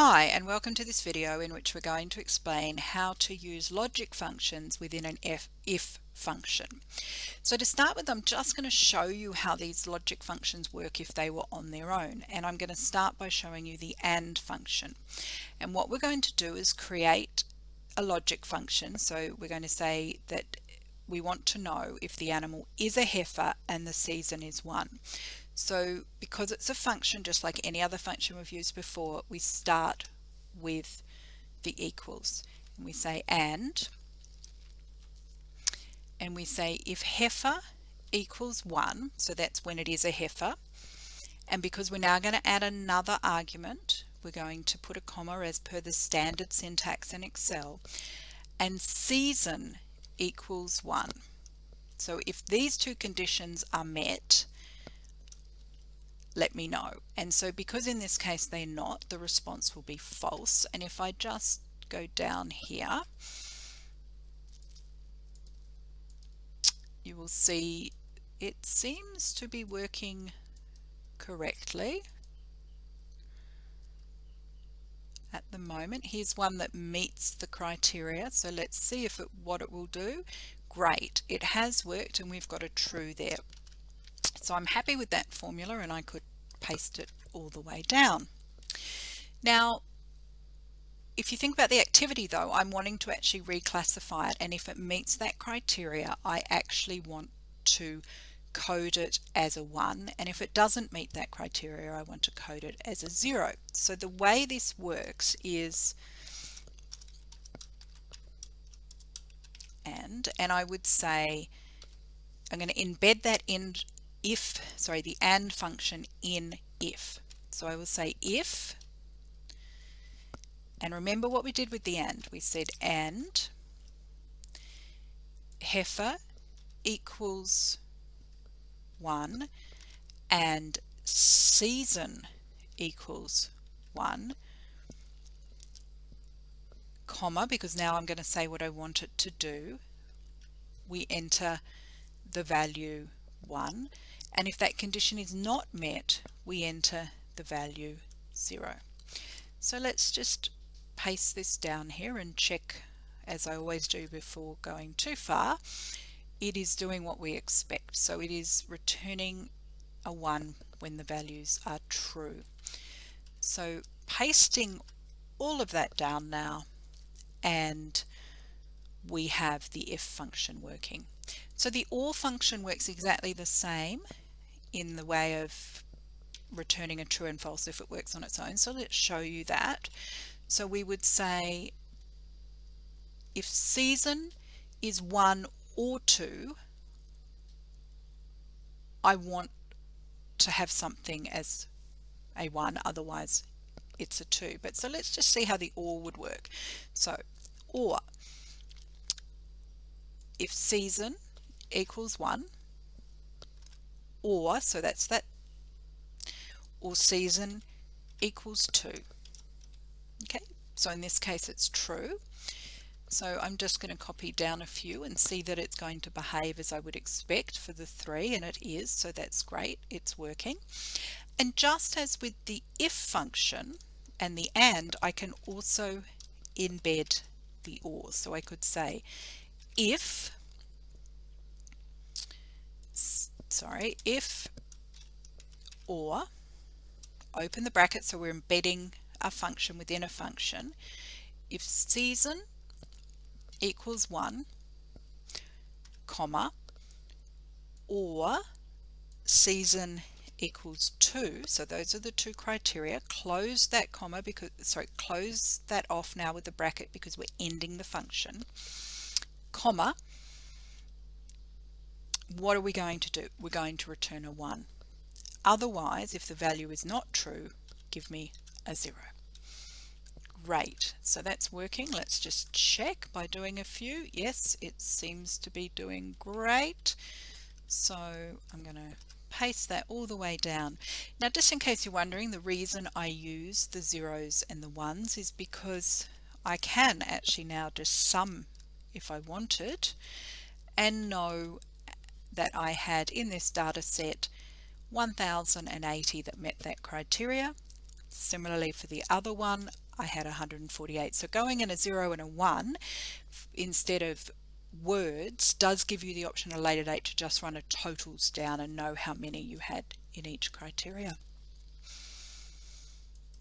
Hi, and welcome to this video in which we're going to explain how to use logic functions within an if function. So to start with, I'm just going to show you how these logic functions work if they were on their own. And I'm going to start by showing you the AND function. And what we're going to do is create a logic function. So we're going to say that we want to know if the animal is a heifer and the season is 1. So because it's a function just like any other function we've used before, we start with the equals. And we say and we say if heifer equals 1, so that's when it is a heifer. And because we're now going to add another argument, we're going to put a comma as per the standard syntax in Excel, and season equals 1. So if these two conditions are met, let me know. And so because in this case they're not, the response will be false. And if I just go down here, you will see it seems to be working correctly at the moment. Here's one that meets the criteria, so let's see what it will do. Great, it has worked and we've got a true there. So I'm happy with that formula, and I could paste it all the way down. Now, if you think about the activity though, I'm wanting to actually reclassify it, and if it meets that criteria, I actually want to code it as a 1, and if it doesn't meet that criteria, I want to code it as a 0. So the way this works is and I would say I'm going to embed that in the AND function in if. So I will say if, and remember what we did with the AND. We said AND heifer equals 1 and season equals 1, comma, because now I'm going to say what I want it to do. We enter the value 1, and if that condition is not met, we enter the value 0. So let's just paste this down here and check, as I always do before going too far. It is doing what we expect, so it is returning a 1 when the values are true. So pasting all of that down now, and we have the if function working. So the OR function works exactly the same in the way of returning a true and false if it works on its own. So let's show you that. So we would say if season is 1 or 2, I want to have something as a 1, otherwise it's a 2. But so let's just see how the OR would work. So OR, if season equals 1, or, so that's that, or season equals 2. Okay, so in this case it's true. So I'm just going to copy down a few and see that it's going to behave as I would expect for the 3, and it is, so that's great, it's working. And just as with the if function and the AND, I can also embed the OR. So I could say if or, open the bracket, so we're embedding a function within a function. If season equals 1, comma, or season equals 2, so those are the two criteria. Close that comma close that off now with the bracket because we're ending the function, comma, what are we going to do? We're going to return a 1. Otherwise, if the value is not true, give me a 0. Great, so that's working. Let's just check by doing a few. Yes, it seems to be doing great. So I'm going to paste that all the way down. Now, just in case you're wondering, the reason I use the 0s and the 1s is because I can actually now just sum if I wanted and know that I had in this data set 1080 that met that criteria. Similarly for the other one, I had 148. So going in a 0 and a 1 instead of words does give you the option at a later date to just run a totals down and know how many you had in each criteria.